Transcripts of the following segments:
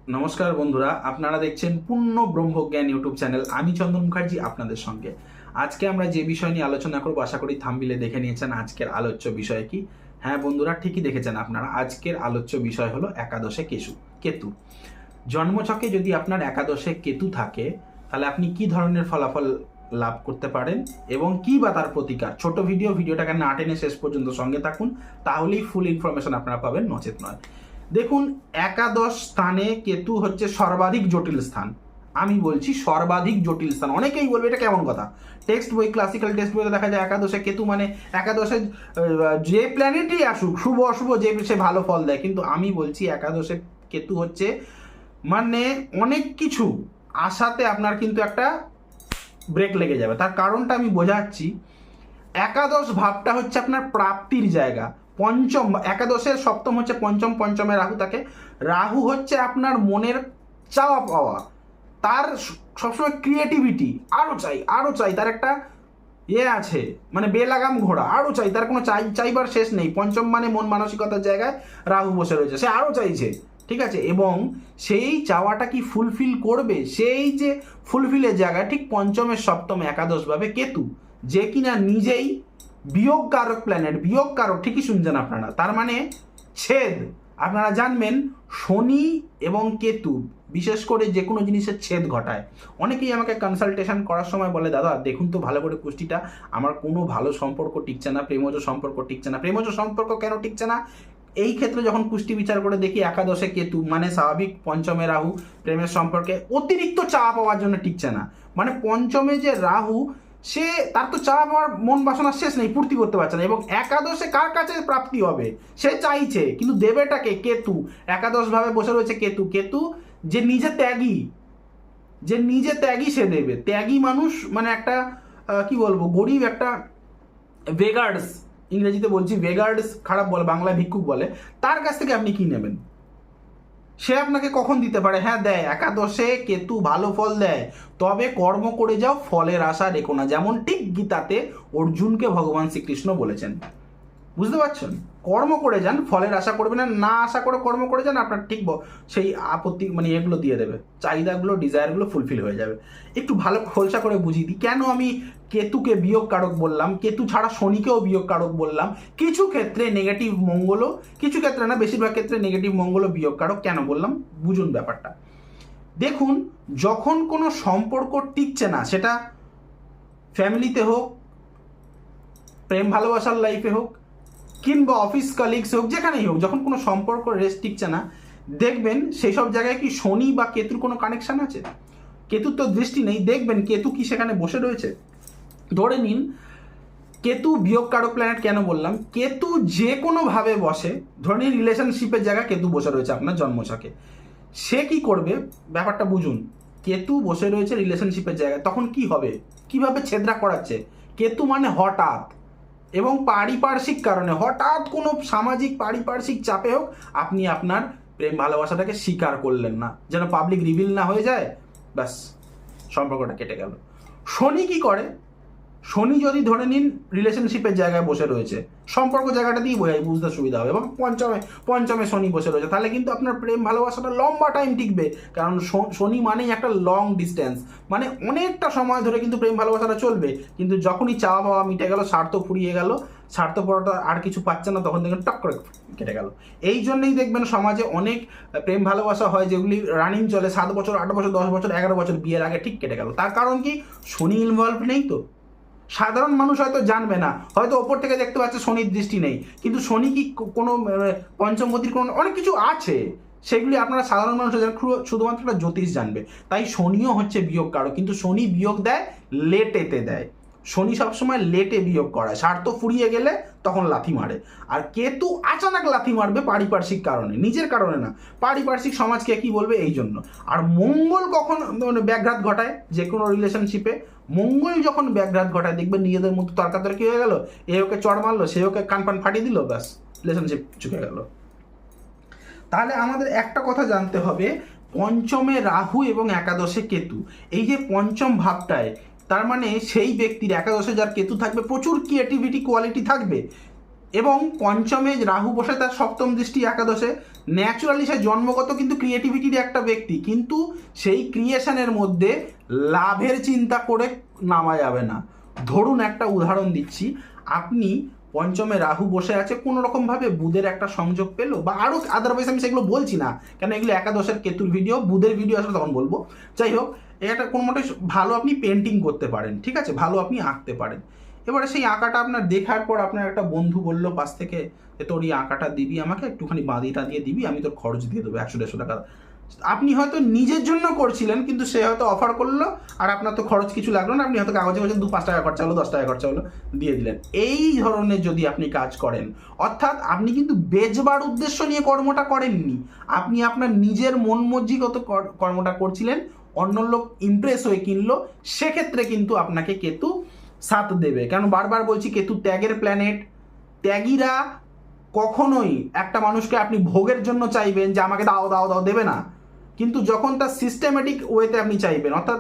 নমস্কার বন্ধুরা, আপনারা দেখছেন পূর্ণ ব্রহ্মজ্ঞান ইউটিউব চ্যানেল। আমি চন্দন মুখার্জি আপনাদের সঙ্গে। আজকে আমরা যে বিষয় নিয়ে আলোচনা করব, আশা করি থাম্বনেলে দেখে নিয়েছেন আজকের আলোচ্য বিষয় কি। হ্যাঁ বন্ধুরা, ঠিকই দেখেছেন আপনারা। আজকের আলোচ্য বিষয় হলো একাদশে কেতু। জন্মছকে যদি আপনার একাদশে কেতু থাকে, তাহলে আপনি কি ধরনের ফলাফল লাভ করতে পারেন এবং কি বা তার প্রতিকার। ছোট ভিডিওটাকে না টেনে শেষ পর্যন্ত সঙ্গে থাকুন, তাহলেই ফুল ইনফরমেশন আপনারা পাবেন, নচেত নয়। দেখুন, একাদশ স্থানে কেতু হচ্ছে সর্বাধিক জটিল স্থান। আমি বলছি সর্বাধিক জটিল স্থান। অনেকেই বলবে এটা কেমন কথা, টেক্সট বই, ক্লাসিক্যাল টেক্সট বইতে দেখা যায় একাদশে কেতু মানে একাদশে যে প্ল্যানেটই আসুক, শুভ অশুভ, যে সে ভালো ফল দেয়। কিন্তু আমি বলছি একাদশে কেতু হচ্ছে মানে অনেক কিছু আশাতে আপনার কিন্তু একটা ব্রেক লেগে যাবে। তার কারণটা আমি বোঝাচ্ছি। একাদশ ভাবটা হচ্ছে আপনার প্রাপ্তির জায়গা। পঞ্চম, একাদশের সপ্তম হচ্ছে পঞ্চম, পঞ্চমে রাহু থাকে। রাহু হচ্ছে আপনার মনের চাওয়া পাওয়া, তার সবসময় ক্রিয়েটিভিটি, আরও চাই, তার একটা আছে, মানে বেলাগাম ঘোড়া, আরও চাই, তার কোনো চাইবার শেষ নেই। পঞ্চম মানে মন মানসিকতার জায়গায় রাহু বসে রয়েছে, সে আরও চাইছে, ঠিক আছে। এবং সেই চাওয়াটা কি ফুলফিল করবে, সেই যে ফুলফিলের জায়গায় ঠিক পঞ্চমের সপ্তমে একাদশভাবে কেতু, যে কিনা নিজেই বিয়োগকারক প্ল্যানেট। বিয়োগকারক, ঠিকই শুনছেন আপনারা, তার মানে ছেদ। আপনারা জানবেন শনি এবং কেতু বিশেষ করে যে কোনো জিনিসের ছেদ ঘটায়। অনেকেই আমাকে কনসালটেশন করার সময় বলে, দাদা দেখুন তো ভালো করে কুষ্টিটা, আমার কোনো ভালো সম্পর্ক টিকছে না, প্রেমজ সম্পর্ক টিকছে না। প্রেমজ সম্পর্ক কেন টিকছে না? এই ক্ষেত্রে যখন কুষ্টি বিচার করে দেখি একাদশে কেতু মানে স্বাভাবিক, পঞ্চমে রাহু, প্রেমের সম্পর্কে অতিরিক্ত চাওয়া পাওয়ার জন্য টিকছে না। মানে পঞ্চমে যে রাহু, সে তার তো চাওয়া পাওয়ার মন বাসনার শেষ নেই, পূর্তি করতে পারছে না। এবং একাদশে কার কাছে প্রাপ্তি হবে, সে চাইছে, কিন্তু দেবেটাকে কেতু। একাদশ ভাবে বসে রয়েছে কেতু। কেতু যে নিজে ত্যাগী সে দেবে। ত্যাগী মানুষ মানে একটা কি বলবো, গরিব একটা বেগার্স, ইংরেজিতে বলছি বেগার্স, খারাপ বলে, বাংলায় ভিক্ষুক বলে, তার কাছ থেকে আপনি কি নেবেন? সে আপনাকে কখন দিতে পারে? হ্যাঁ দেয়, একাদশে কেতু ভালো ফল দেয়, তবে কর্ম করে যাও, ফলের আশা রেখো না। যেমন ঠিক গীতাতে অর্জুনকে ভগবান শ্রীকৃষ্ণ বলেছেন, বুঝতে পারছেন? কর্ম করে যান, ফলের আশা করবেন না। না আশা করে কর্ম করে যান, আপনার ঠিক সেই আপত্তি মানে এগুলো দিয়ে দেবে, চাহিদাগুলো, ডিজায়ারগুলো ফুলফিল হয়ে যাবে। একটু ভালো খোলসা করে বুঝিয়ে দিই কেন আমি কেতুকে বিয়োগ কারক বললাম, কেতু ছাড়া শনিকেও বিয়োগ কারক বললাম। কিছু ক্ষেত্রে নেগেটিভ মঙ্গলও, কিছু ক্ষেত্রে না, বেশিরভাগ ক্ষেত্রে নেগেটিভ মঙ্গলও বিয়োগ কারক কেন বললাম, বুঝুন ব্যাপারটা। দেখুন, যখন কোনো সম্পর্ক টিকছে না, সেটা ফ্যামিলিতে হোক, প্রেম ভালোবাসার লাইফে হোক, কিংবা অফিস কালিগস হোক, যেখানেই হোক, যখন কোনো সম্পর্ক রেস্ট টিকছে না, দেখবেন সেই সব জায়গায় কি শনি বা কেতুর কোনো কানেকশন আছে? কেতুর তো দৃষ্টি নেই। দেখবেন কেতু কি সেখানে বসে রয়েছে। ধরে নিন কেতু বিয়োগ কারক প্ল্যানেট কেন বললাম, কেতু যে কোনোভাবে বসে, ধরে নিন রিলেশনশিপের জায়গায় কেতু বসে রয়েছে আপনার জন্মছকে, সে কি করবে ব্যাপারটা বুঝুন। কেতু বসে রয়েছে রিলেশনশিপের জায়গায়, তখন কি হবে, কিভাবে ছেদরা করাচ্ছে? কেতু মানে হঠাৎ এবং পারিপার্শ্বিক কারণে, হঠাৎ কোনো সামাজিক পারিপার্শ্বিক চাপে হোক, আপনি আপনার প্রেম ভালোবাসাটাকে স্বীকার করলেন না, যেন পাবলিক রিভিল না হয়ে যায়, ব্যাস সম্পর্কটা কেটে গেল। শনি কি করে? শনি যদি ধরে নিন রিলেশনশিপের জায়গায় বসে রয়েছে, সম্পর্ক জায়গাটা দিয়ে বোঝাই, বুঝতে সুবিধা হবে, এবং পঞ্চমে শনি বসে রয়েছে, তাহলে কিন্তু আপনার প্রেম ভালোবাসাটা লম্বা টাইম টিকবে। কারণ শনি মানেই একটা লং ডিস্টেন্স, মানে অনেকটা সময় ধরে কিন্তু প্রেম ভালোবাসাটা চলবে। কিন্তু যখনই চাওয়া পাওয়া মিটে গেল, স্বার্থ ফুরিয়ে গেল, স্বার্থপরতা আর কিছু পাচ্ছে না, তখন দেখবেন টক করে কেটে গেল। এই জন্যই দেখবেন সমাজে অনেক প্রেম ভালোবাসা হয় যেগুলি রানিং চলে 7 বছর, 8 বছর, 10 বছর, 11 বছর, বিয়ের আগে ঠিক কেটে গেল। তার কারণ কি? শনি ইনভলভ নেই তো। সাধারণ মানুষ হয়তো জানবে না, হয়তো ওপর থেকে দেখতে পাচ্ছে শনির দৃষ্টি নেই, কিন্তু শনি কি কোনো পঞ্চমপতির কোনো অনেক কিছু আছে, সেগুলি আপনারা সাধারণ মানুষ শুধুমাত্র একটা জ্যোতিষ জানবে। তাই শনিও হচ্ছে বিয়োগ কারক, কিন্তু শনি বিয়োগ দেয় লেটেতে দেয়। শনি সবসময় লেটে বিয়োগ করায়, স্বার্থ ফুরিয়ে গেলে তখন লাথি মারে। আর কেতু আচানক লাথি মারবে পারিপার্শ্বিক কারণে, নিজের কারণে না, পারিপার্শ্বিক সমাজকে কি বলবে এই জন্য। আর মঙ্গল কখন ব্যাঘাত ঘটায় যে কোনো রিলেশনশিপে? মঙ্গল যখন ব্যাঘাত ঘটায়, দেখবেন নিজেদের মধ্যে তর্কাতর্কি হয়ে গেল, এ ওকে চড় মারলো, সে ওকে কান পান ফাটিয়ে দিল, ব্যাস রিলেশনশিপ চুকে গেল। তাহলে আমাদের একটা কথা জানতে হবে, পঞ্চমে রাহু এবং একাদশে কেতু, এই যে পঞ্চম ভাবটায়, তার মানে সেই ব্যক্তির, একাদশে যার কেতু থাকবে, প্রচুর ক্রিয়েটিভিটি কোয়ালিটি থাকবে। এবং পঞ্চমে রাহু বসে, তার সপ্তম দৃষ্টি একাদশে, ন্যাচুরালি সে জন্মগত কিন্তু ক্রিয়েটিভিটির একটা ব্যক্তি, কিন্তু সেই ক্রিয়েশনের মধ্যে লাভের চিন্তা করে নামা যাবে না। ধরুন একটা উদাহরণ দিচ্ছি, আপনি পঞ্চমে রাহু বসে আছে, কোনো রকমভাবে বুধের একটা সংযোগ পেলো, বা আরও আদারওয়াইজ আমি সেগুলো বলছি না, কেন এগুলো একাদশের কেতুর ভিডিও, বুধের ভিডিও আসলে তখন বলবো। যাই হোক, এটা কোনো মতে ভালো আপনি পেন্টিং করতে পারেন, ঠিক আছে, ভালো আপনি আঁকতে পারেন। এবারে সেই আঁকাটা আপনার দেখার পর আপনার একটা বন্ধু বললো পাশ থেকে যে তোর এই আঁকাটা দিবি আমাকে, একটুখানি বাঁধিটা দিয়ে দিবি, আমি তোর খরচ দিয়ে দেবো 100-150 টাকা। আপনি হয়তো নিজের জন্য করছিলেন, কিন্তু সে হয়তো অফার করলো আর আপনার তো খরচ কিছু লাগলো না, আপনি হয়তো কাগজে কাগজে 2-5 টাকা খরচা হলো, 10 টাকা খরচা হলো, দিয়ে দিলেন। এই ধরনের যদি আপনি কাজ করেন, অর্থাৎ আপনি কিন্তু বেচবার উদ্দেশ্য নিয়ে কর্মটা করেননি, আপনি আপনার নিজের মন মর্জিগত কর্মটা করছিলেন, অন্য লোক ইমপ্রেস হয়ে কিনলো, সেক্ষেত্রে কিন্তু আপনাকে কেতু সাথ দেবে। কারণ বারবার বলছি, কেতু ত্যাগের প্ল্যানেট। ত্যাগীরা কখনোই একটা মানুষকে আপনি ভোগের জন্য চাইবেন যে আমাকে দাও দাও দাও, দেবে না। কিন্তু যখন তার সিস্টেমেটিক ওয়েতে আপনি চাইবেন, অর্থাৎ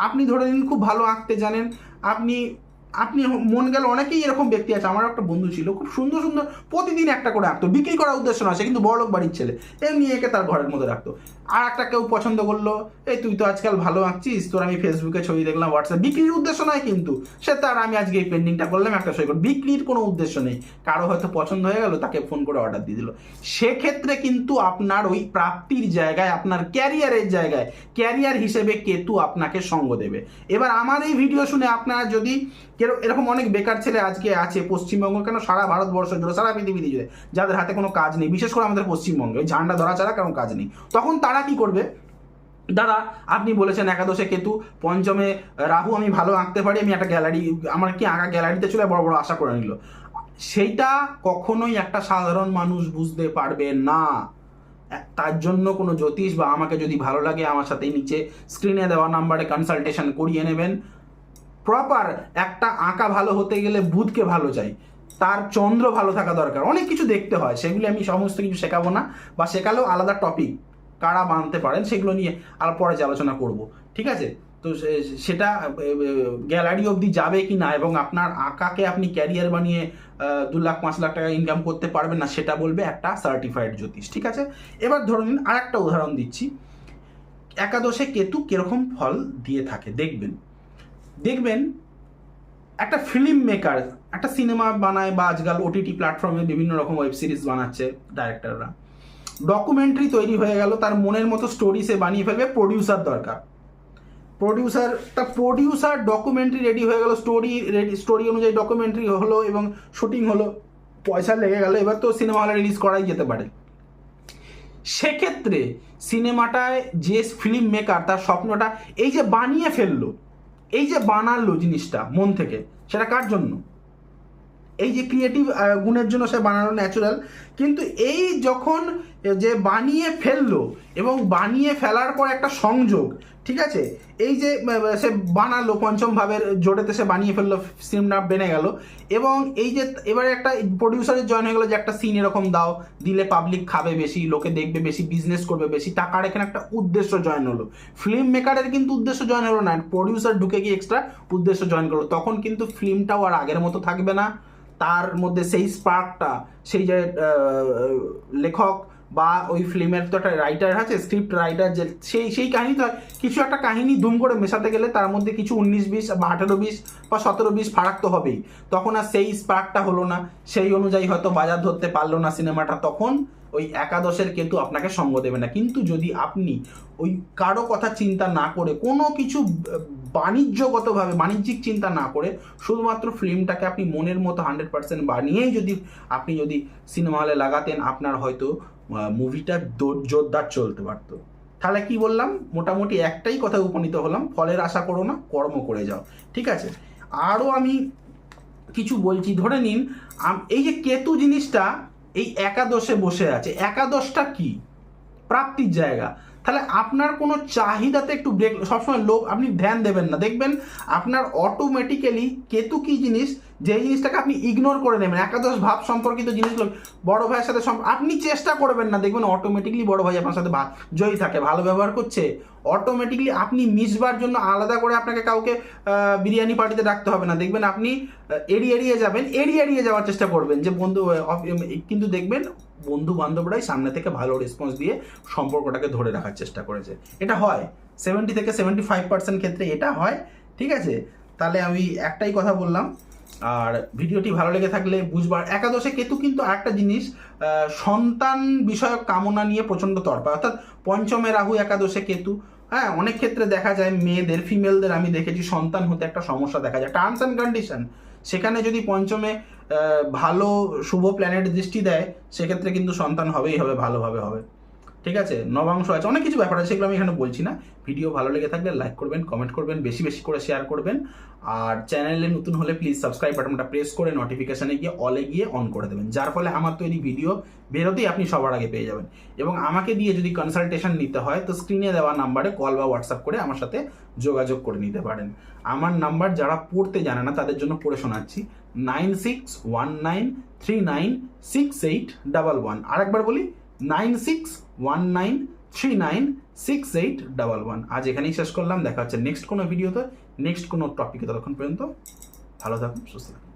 আপনি ধরে নিন খুব ভালো আঁকতে জানেন, আপনি আপনি মন গেল, অনেকেই এরকম ব্যক্তি আছে, আমার একটা বন্ধু ছিল, খুব সুন্দর সুন্দর প্রতিদিন একটা করে আঁকতো, বিক্রি করার উদ্দেশ্য নয়, সে কিন্তু বড়লোক বাড়ির ছেলে, এমনি একে তার ঘরের মধ্যে রাখতো। আর একটা কেউ পছন্দ করলো, এই তুই তো আজকাল ভালো আঁকছিস, তোর আমি ফেসবুকে ছবি দেখলাম, হোয়াটসঅ্যাপ, বিক্রির উদ্দেশ্য নয় কিন্তু, সে তার আমি আজকে এই পেন্টিংটা করলাম, একটা সই করলাম, বিক্রির কোনো উদ্দেশ্য নেই, কারো হয়তো পছন্দ হয়ে গেল, তাকে ফোন করে অর্ডার দিয়ে দিল। সেক্ষেত্রে কিন্তু আপনার ওই প্রাপ্তির জায়গায়, আপনার ক্যারিয়ারের জায়গায় ক্যারিয়ার হিসেবে কেতু আপনাকে সঙ্গ দেবে। এবার আমার এই ভিডিও শুনে আপনারা যদি এরকম অনেক বেকার ছেলে আজকে আছে পশ্চিমবঙ্গ, কেন সারা ভারতবর্ষ জুড়ে, সারা পৃথিবীতে জুড়ে, যাদের হাতে কোনো কাজ নেই, বিশেষ করে আমাদের পশ্চিমবঙ্গে ওই ঝান্ডা ধরা ছাড়া কারণ কাজ নেই, তখন তারা কি করবে? দাদা আপনি বলেছেন একাদশে কেতু, পঞ্চমে রাহু, আমি ভালো আঁকতে পারি, আমি একটা গ্যালারি, আমার কি আঁকা গ্যালারিতে চলে বড় বড় আশা করে নিল, সেইটা কখনোই একটা সাধারণ মানুষ বুঝতে পারবে না। তার জন্য কোনো জ্যোতিষ বা আমাকে যদি ভালো লাগে, আমার সাথে নিচে স্ক্রিনে দেওয়া নাম্বারে কনসালটেশন করিয়ে নেবেন। প্রপার একটা আঁকা ভালো হতে গেলে বুধকে ভালো চাই, তার চন্দ্র ভালো থাকা দরকার, অনেক কিছু দেখতে হয়, সেগুলি আমি সমস্ত কিছু শেখাবো না, বা শেখালেও আলাদা টপিক, কারা মানতে পারেন সেগুলো নিয়ে আর পরে যে আলোচনা করব, ঠিক আছে? তো সেটা গ্যালারি অবধি যাবে কি না, এবং আপনার আঁকাকে আপনি ক্যারিয়ার বানিয়ে 2 লাখ 5 লাখ টাকা ইনকাম করতে পারবেন না, সেটা বলবে একটা সার্টিফাইড জ্যোতিষ, ঠিক আছে? এবার ধরে নিন আর একটা উদাহরণ দিচ্ছি, একাদশে কেতু কিরকম ফল দিয়ে থাকে দেখবেন একটা ফিল্ম মেকার একটা সিনেমা বানায়, বা আজকাল ওটিটি প্ল্যাটফর্মে বিভিন্ন রকম ওয়েব সিরিজ বানাচ্ছে ডাইরেক্টররা, ডকুমেন্টারি তৈরি হয়ে গেল, তার মনের মতো স্টোরি সে বানিয়ে ফেলবে, প্রডিউসার দরকার, প্রডিউসার ডকুমেন্টারি রেডি হয়ে গেল, স্টোরি অনুযায়ী ডকুমেন্টারি হলো এবং শুটিং হলো, পয়সা লেগে গেল, এবার তো সিনেমা হলে রিলিজ করাই যেতে পারে। সেক্ষেত্রে সিনেমাটায় যে ফিল্ম মেকার, তার স্বপ্নটা এই যে বানিয়ে ফেললো, এই যে বানালো জিনিসটা মন থেকে, সেটা কার জন্য? এই যে ক্রিয়েটিভ গুণের জন্য সে বানানো, ন্যাচুরাল। কিন্তু এই যখন যে বানিয়ে ফেললো এবং বানিয়ে ফেলার পর একটা সংযোগ, ঠিক আছে, এই যে সে বানালো পঞ্চম ভাবের জোটেতে, সে বানিয়ে ফেললো, সিনেমা বেনে গেল, এবং এই যে এবারে একটা প্রডিউসারের জয়েন হয়ে গেলো যে একটা সিন এরকম দাও, দিলে পাবলিক খাবে বেশি, লোকে দেখবে বেশি, বিজনেস করবে বেশি, টাকার এখানে একটা উদ্দেশ্য জয়েন হলো। ফিল্ম মেকারের কিন্তু উদ্দেশ্য জয়েন হলো না, প্রডিউসার ঢুকে গিয়ে এক্সট্রা উদ্দেশ্য জয়েন করলো, তখন কিন্তু ফিল্মটাও আর আগের মতো থাকবে না, তার মধ্যে সেই স্পার্কটা, সেই যে লেখক বা ওই ফিল্মের তো একটা রাইটার আছে, স্ক্রিপ্ট রাইটার, যে সেই কাহিনী, তো কিছু একটা কাহিনী দুম করে মেশাতে গেলে তার মধ্যে কিছু 19-20 বা 18-20 বা 17-20 ফারাক তো হবেই, তখন আর সেই স্পার্কটা হলো না, সেই অনুযায়ী হয়তো বাজার ধরতে পারলো না সিনেমাটা, তখন ওই একাদশের কেতু আপনাকে সঙ্গ দেবে না। কিন্তু যদি আপনি ওই কারো কথা চিন্তা না করে, কোনো কিছু বাণিজ্যগতভাবে বাণিজ্যিক চিন্তা না করে, শুধুমাত্র ফিল্মটাকে আপনি মনের মতো 100% বানিয়েই আপনি যদি সিনেমা হলে লাগাতেন, আপনার হয়তো মুভিটা জোরদার চলতে পারত। তাহলে কি বললাম? মোটামুটি একটাই কথা উপনীত হলাম, ফলের আশা করো না, কর্ম করে যাও, ঠিক আছে? আরও আমি কিছু বলছি, ধরে নিন এই যে কেতু জিনিসটা এই একাদশে বসে আছে, একাদশটা কি? প্রাপ্তির জায়গা। তাহলে আপনার কোনো চাহিদাতে একটু ব্রেক, সবসময় লোভ আপনি ধ্যান দেবেন না, দেখবেন আপনার অটোমেটিক্যালি কেতু কি জিনিস, যে জিনিসটাকে আপনি ইগনোর করে নেবেন, একাদশ ভাব সম্পর্কিত জিনিসগুলো, বড় ভাইয়ের সাথে আপনি চেষ্টা করবেন না, দেখবেন অটোমেটিকলি বড় ভাই আপনার সাথে জয়ী থাকে, ভালো ব্যবহার করছে, অটোমেটিকলি আপনি মিশবার জন্য আলাদা করে আপনাকে কাউকে বিরিয়ানি পার্টিতে ডাকতে হবে না, দেখবেন আপনি এড়িয়ে যাবেন, এড়িয়ে যাওয়ার চেষ্টা করবেন যে বন্ধু, কিন্তু দেখবেন বন্ধু বান্ধবরাই সামনে থেকে ভালো রেসপন্স দিয়ে সম্পর্কটাকে ধরে রাখার চেষ্টা করেছে। এটা হয় 70 থেকে 75% ক্ষেত্রে এটা হয়, ঠিক আছে? তাহলে আমি একটাই কথা বললাম। আর ভিডিওটি ভালো লেগে থাকলে বুঝবার, একাদশে কেতু কিন্তু আরেকটা জিনিস, সন্তান বিষয়ক কামনা নিয়ে প্রচণ্ড তর্পা, অর্থাৎ পঞ্চমে রাহু একাদশে কেতু। হ্যাঁ, অনেক ক্ষেত্রে দেখা যায় মেয়েদের, ফিমেলদের আমি দেখেছি সন্তান হতে একটা সমস্যা দেখা যায়, টার্মস অ্যান্ড কন্ডিশন। সেখানে যদি পঞ্চমে ভালো শুভ প্ল্যানেট দৃষ্টি দেয়, সেক্ষেত্রে কিন্তু সন্তান হবেই হবে, ভালোভাবে হবে, ঠিক আছে? নবাংশ আছে, অনেক কিছু ব্যাপার আছে, সেগুলো আমি এখানে বলছি না। ভিডিও ভালো লেগে থাকলে লাইক করবেন, কমেন্ট করবেন, বেশি বেশি করে শেয়ার করবেন। আর চ্যানেলে নতুন হলে প্লিজ সাবস্ক্রাইব বাটনটা প্রেস করে নোটিফিকেশানে গিয়ে অলে গিয়ে অন করে দেবেন, যার ফলে আমার তৈরি ভিডিও বেরোতেই আপনি সবার আগে পেয়ে যাবেন। এবং আমাকে দিয়ে যদি কনসালটেশন নিতে হয় তো স্ক্রিনে দেওয়া নাম্বারে কল বা হোয়াটসঅ্যাপ করে আমার সাথে যোগাযোগ করে নিতে পারেন। আমার নাম্বার যারা পড়তে জানে না তাদের জন্য পড়ে শোনাচ্ছি, 9619396811। আরেকবার বলি, 9619396811। আজ এখানেই শেষ করলাম, দেখা হচ্ছে নেক্সট কোনো ভিডিওতে, নেক্সট কোনো টপিকে। ততক্ষণ পর্যন্ত ভালো থাকুন, সুস্থ থাকুন।